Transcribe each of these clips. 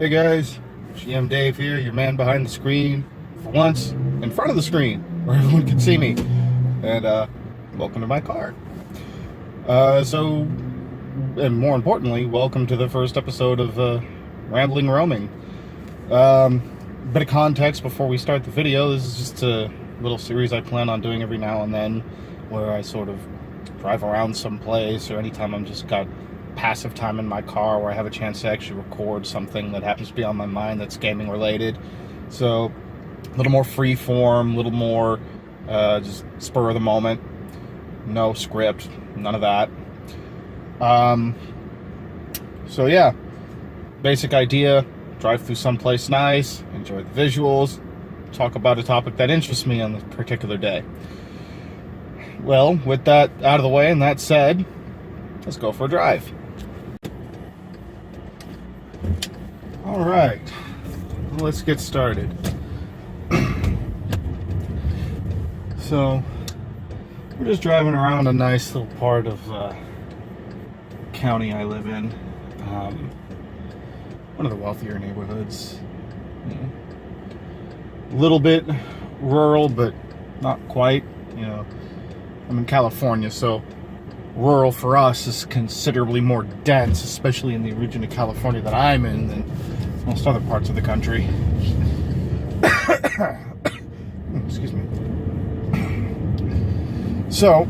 Hey guys, GM Dave here, your man behind the screen, for once, in front of the screen, where everyone can see me, and welcome to my car. And more importantly, welcome to the first episode of Rambling Roaming. Bit of context before we start the video. This is just a little series I plan on doing every now and then, where I sort of drive around someplace, or anytime I'm just got passive time in my car where I have a chance to actually record something that happens to be on my mind that's gaming related. So a little more free form, a little more just spur of the moment, no script, none of that. So yeah, basic idea: drive through someplace nice, enjoy the visuals, talk about a topic that interests me on this particular day. Well, with that out of the way and that said, let's go for a drive. All right, let's get started. So, we're just driving around a nice little part of county I live in. One of the wealthier neighborhoods. A little bit rural, but not quite. You know, I'm in California, so rural for us is considerably more dense, especially in the region of California that I'm in, than most other parts of the country. Excuse me. So,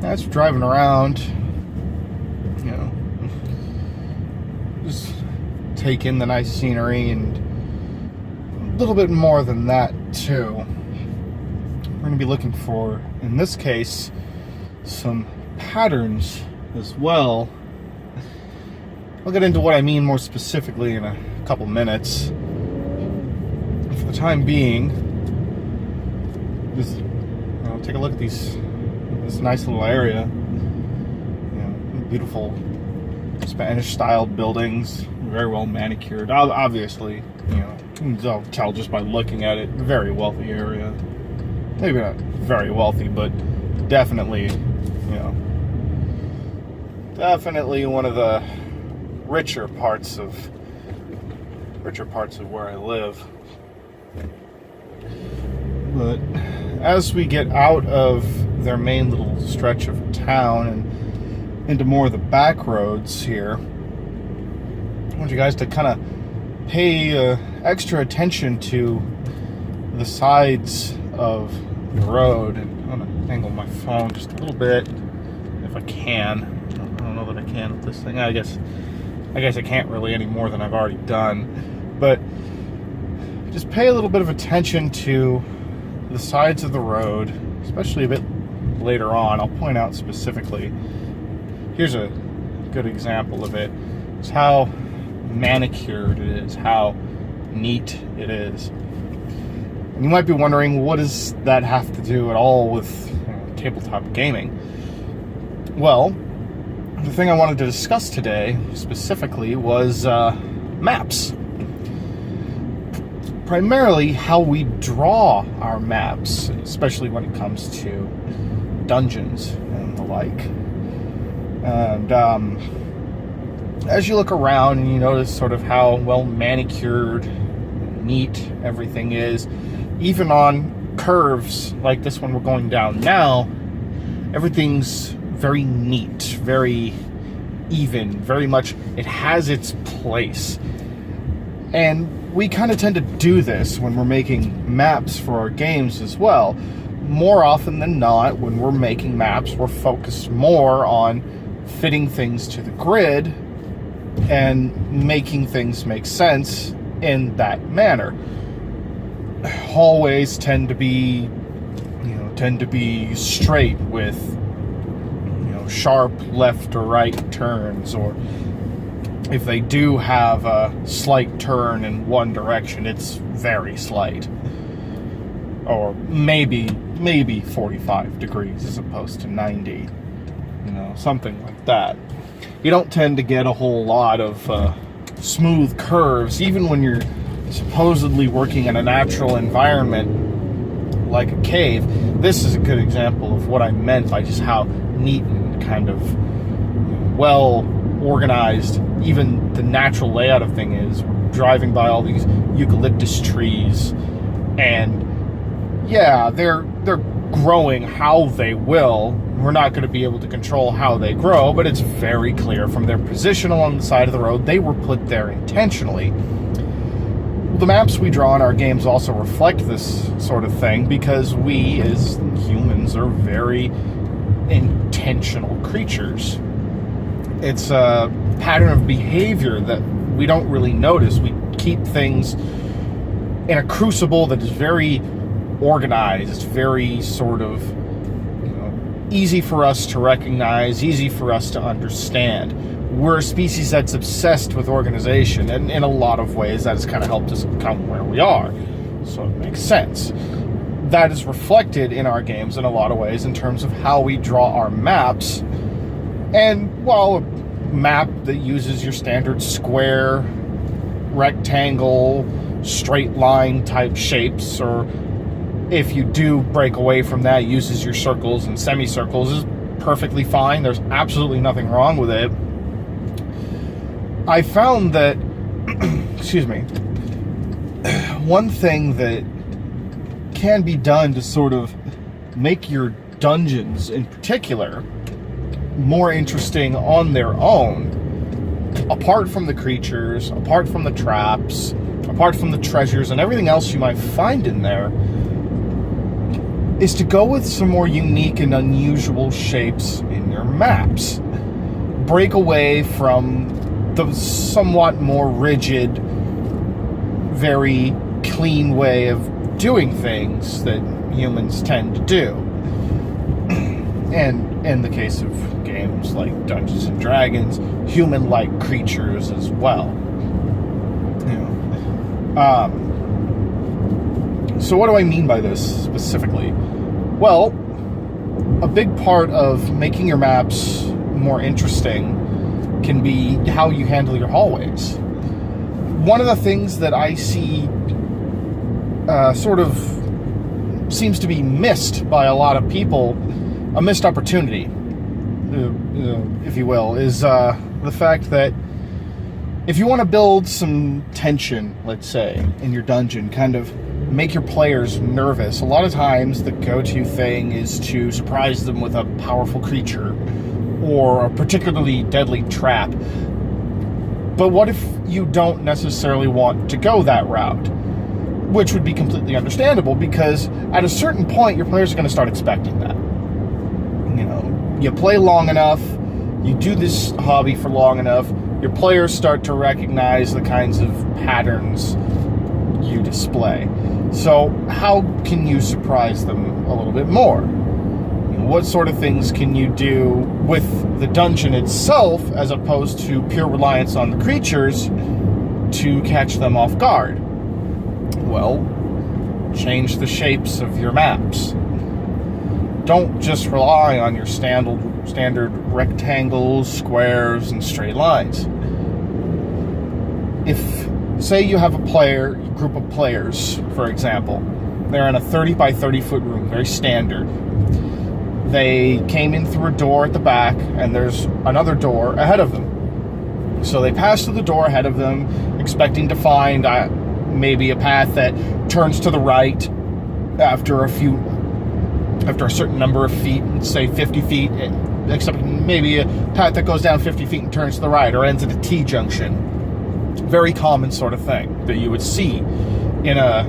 as we're driving around, you know, just take in the nice scenery, and a little bit more than that too. We're going to be looking for, in this case, some patterns as well. I'll get into what I mean more specifically in a couple minutes. For the time being, just take a look at this nice little area. Beautiful Spanish-styled buildings, very well manicured. Obviously, you can tell just by looking at it. Very wealthy area. Maybe not very wealthy, but definitely, definitely one of the richer parts of where I live. But as we get out of their main little stretch of town and into more of the back roads here, I want you guys to kind of pay extra attention to the sides of the road. And I'm going to angle my phone just a little bit if I can. I don't know that I can with this thing. I guess I can't really any more than I've already done. But just pay a little bit of attention to the sides of the road, especially a bit later on. I'll point out specifically. Here's a good example of it. It's how manicured it is, how neat it is. And you might be wondering, what does that have to do at all with tabletop gaming? Well, the thing I wanted to discuss today specifically was maps. Primarily how we draw our maps, especially when it comes to dungeons and the like. And as you look around and you notice sort of how well manicured, neat everything is, even on curves like this one we're going down now, everything's very neat, very even, very much, it has its place. And we kind of tend to do this when we're making maps for our games as well. More often than not, when we're making maps, we're focused more on fitting things to the grid and making things make sense in that manner. Hallways tend to be straight with sharp left or right turns, or if they do have a slight turn in one direction, it's very slight, or maybe 45 degrees as opposed to 90, something like that. You don't tend to get a whole lot of smooth curves, even when you're supposedly working in a natural environment like a cave. This is a good example of what I meant by just how neat and kind of well organized even the natural layout of thing is. We're driving by all these eucalyptus trees, and yeah, they're growing how they will. We're not going to be able to control how they grow, but it's very clear from their position along the side of the road, they were put there intentionally. The maps we draw in our games also reflect this sort of thing, because we, as humans, are very intentional creatures. It's a pattern of behavior that we don't really notice. We keep things in a crucible that is very organized, very sort of, easy for us to recognize, easy for us to understand. We're a species that's obsessed with organization, and in a lot of ways that has kind of helped us come where we are. So it makes sense. That is reflected in our games in a lot of ways in terms of how we draw our maps. And while a map that uses your standard square, rectangle, straight line type shapes, or if you do break away from that, uses your circles and semicircles, is perfectly fine. There's absolutely nothing wrong with it. I found that, excuse me, one thing that can be done to sort of make your dungeons in particular more interesting on their own, apart from the creatures, apart from the traps, apart from the treasures and everything else you might find in there, is to go with some more unique and unusual shapes in your maps. Break away from the somewhat more rigid, very clean way of doing things that humans tend to do. And in the case of games like Dungeons and Dragons, human-like creatures as well. So what do I mean by this specifically? Well, a big part of making your maps more interesting can be how you handle your hallways. One of the things that I see sort of seems to be missed by a lot of people, a missed opportunity, if you will, is the fact that if you want to build some tension, let's say, in your dungeon, kind of make your players nervous, a lot of times the go-to thing is to surprise them with a powerful creature or a particularly deadly trap. But what if you don't necessarily want to go that route? Which would be completely understandable, because at a certain point your players are going to start expecting that. You play long enough, you do this hobby for long enough, your players start to recognize the kinds of patterns you display. So how can you surprise them a little bit more? What sort of things can you do with the dungeon itself, as opposed to pure reliance on the creatures, to catch them off guard? Well, change the shapes of your maps. Don't just rely on your standard rectangles, squares, and straight lines. If, say, you have a group of players, for example, they're in a 30 by 30 foot room, very standard. They came in through a door at the back, and there's another door ahead of them. So they pass through the door ahead of them, expecting to find maybe a path that turns to the right after a certain number of feet, say 50 feet, except maybe a path that goes down 50 feet and turns to the right, or ends at a T-junction. Very common sort of thing that you would see in a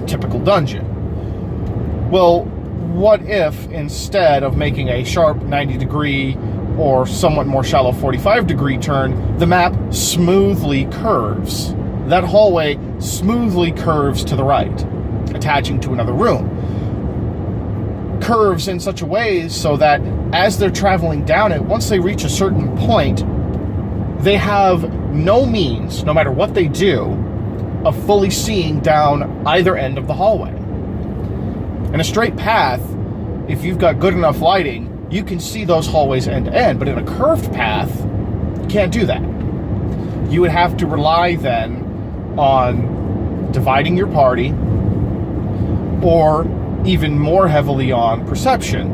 typical dungeon. Well, what if instead of making a sharp 90-degree or somewhat more shallow 45-degree turn, the map smoothly curves? That hallway smoothly curves to the right, attaching to another room. Curves in such a way so that as they're traveling down it, once they reach a certain point, they have no means, no matter what they do, of fully seeing down either end of the hallway. In a straight path, if you've got good enough lighting, you can see those hallways end to end, but in a curved path, you can't do that. You would have to rely then on dividing your party, or even more heavily on perception,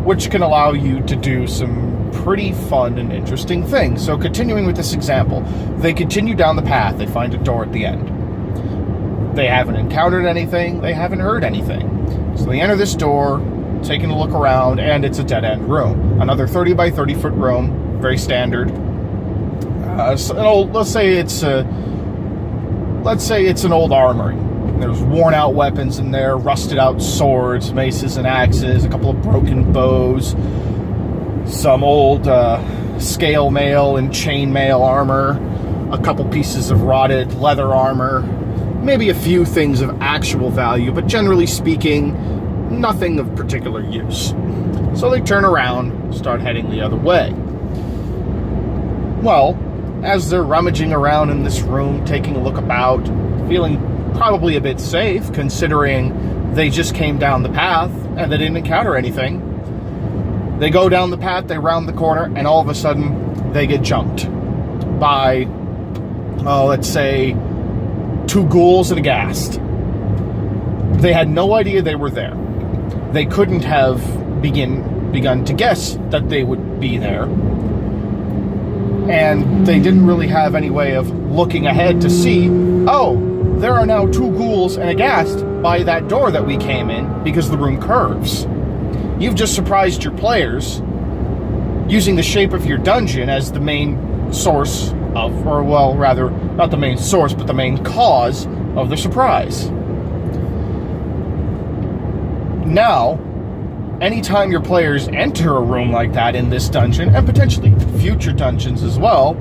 which can allow you to do some pretty fun and interesting things. So continuing with this example, they continue down the path, they find a door at the end. They haven't encountered anything, they haven't heard anything. So they enter this door, taking a look around, and it's a dead-end room. Another 30 by 30 foot room, very standard. Let's say it's an old armory. There's worn out weapons in there, rusted out swords, maces and axes, a couple of broken bows, some old scale mail and chain mail armor, a couple pieces of rotted leather armor, maybe a few things of actual value, but generally speaking, nothing of particular use. So they turn around, start heading the other way. Well, as they're rummaging around in this room, taking a look about, feeling probably a bit safe, considering they just came down the path and they didn't encounter anything, they go down the path, they round the corner, and all of a sudden, they get jumped by, let's say, 2 ghouls and a ghast. They had no idea they were there. They couldn't have begun to guess that they would be there. And they didn't really have any way of looking ahead to see, oh, there are now 2 ghouls and a ghast by that door that we came in because the room curves. You've just surprised your players using the shape of your dungeon as the main source of, or well, rather, not the main source, but the main cause of the surprise. Now, anytime your players enter a room like that in this dungeon, and potentially future dungeons as well,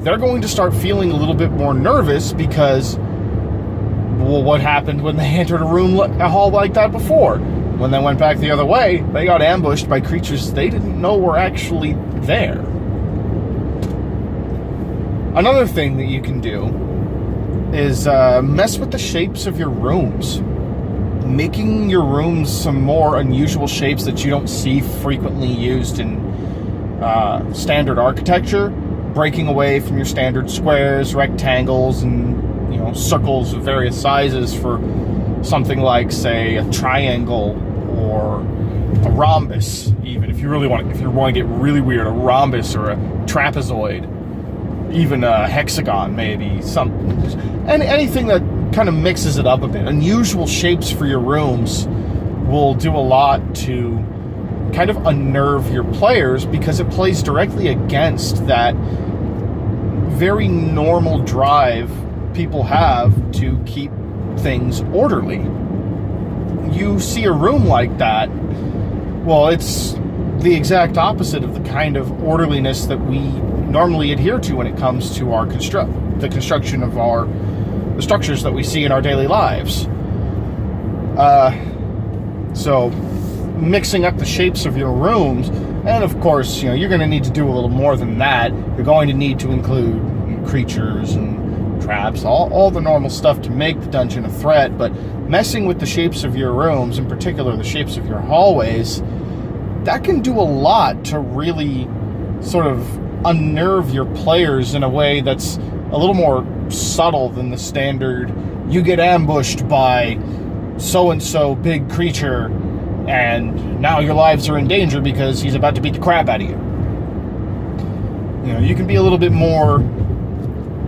they're going to start feeling a little bit more nervous because, well, what happened when they entered a hall like that before? When they went back the other way, they got ambushed by creatures they didn't know were actually there. Another thing that you can do is mess with the shapes of your rooms. Making your rooms some more unusual shapes that you don't see frequently used in standard architecture, breaking away from your standard squares, rectangles, and circles of various sizes for something like, say, a triangle or a rhombus. Even if you want to get really weird, a rhombus or a trapezoid, even a hexagon, maybe anything that kind of mixes it up a bit. Unusual shapes for your rooms will do a lot to kind of unnerve your players because it plays directly against that very normal drive people have to keep things orderly. You see a room like that, well, it's the exact opposite of the kind of orderliness that we normally adhere to when it comes to our the construction of the structures that we see in our daily lives. So mixing up the shapes of your rooms, and of course, you're going to need to do a little more than that. You're going to need to include creatures and traps, all the normal stuff to make the dungeon a threat, but messing with the shapes of your rooms, in particular the shapes of your hallways, that can do a lot to really sort of unnerve your players in a way that's a little more subtle than the standard, you get ambushed by so-and-so big creature and now your lives are in danger because he's about to beat the crap out of you. You can be a little bit more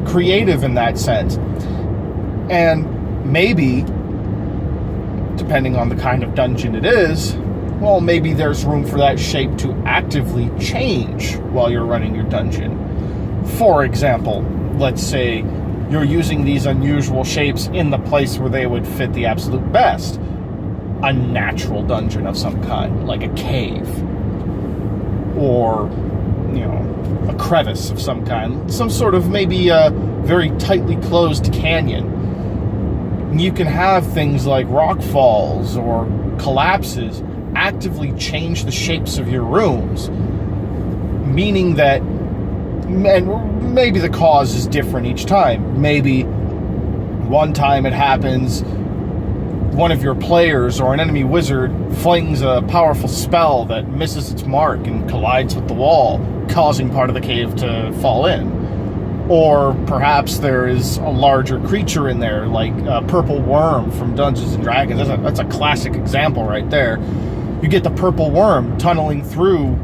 creative in that sense. And maybe, depending on the kind of dungeon it is, well, maybe there's room for that shape to actively change while you're running your dungeon. For example, let's say you're using these unusual shapes in the place where they would fit the absolute best. A natural dungeon of some kind, like a cave. Or, a crevice of some kind. Some sort of maybe a very tightly closed canyon. You can have things like rock falls or collapses actively change the shapes of your rooms, meaning that, and maybe the cause is different each time. Maybe one time it happens, one of your players or an enemy wizard flings a powerful spell that misses its mark and collides with the wall, causing part of the cave to fall in. Or perhaps there is a larger creature in there, like a purple worm from Dungeons & Dragons. That's a classic example right there. You get the purple worm tunneling through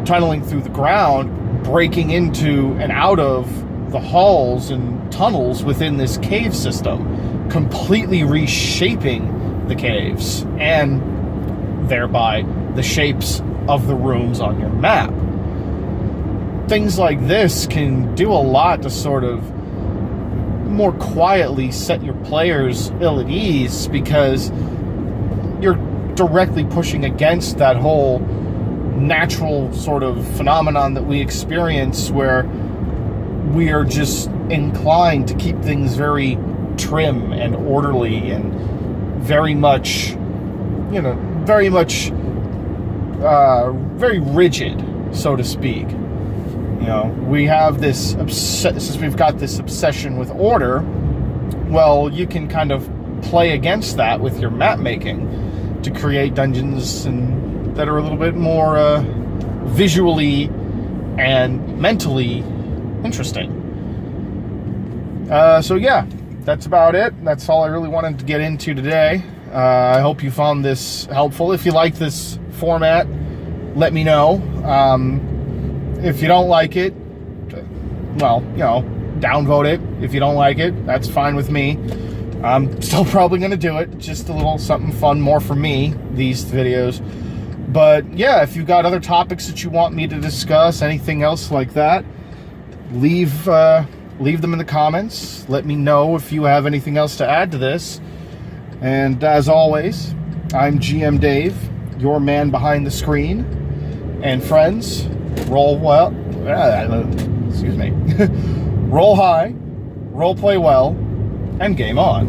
tunneling through the ground, breaking into and out of the halls and tunnels within this cave system, completely reshaping the caves and thereby the shapes of the rooms on your map. Things like this can do a lot to sort of more quietly set your players ill at ease, because you're directly pushing against that whole natural sort of phenomenon that we experience, where we are just inclined to keep things very trim and orderly and very much, very rigid, so to speak. We have this since we've got this obsession with order, well, you can kind of play against that with your map making to create dungeons that are a little bit more visually and mentally interesting. So yeah, that's about it. That's all I really wanted to get into today. I hope you found this helpful. If you like this format, let me know. If you don't like it, well, downvote it. If you don't like it, that's fine with me. I'm still probably going to do it. Just a little something fun more for me, these videos. But yeah, if you've got other topics that you want me to discuss, anything else like that, leave them in the comments. Let me know if you have anything else to add to this. And as always, I'm GM Dave, your man behind the screen. And friends, roll well, roll high, role play well, and game on.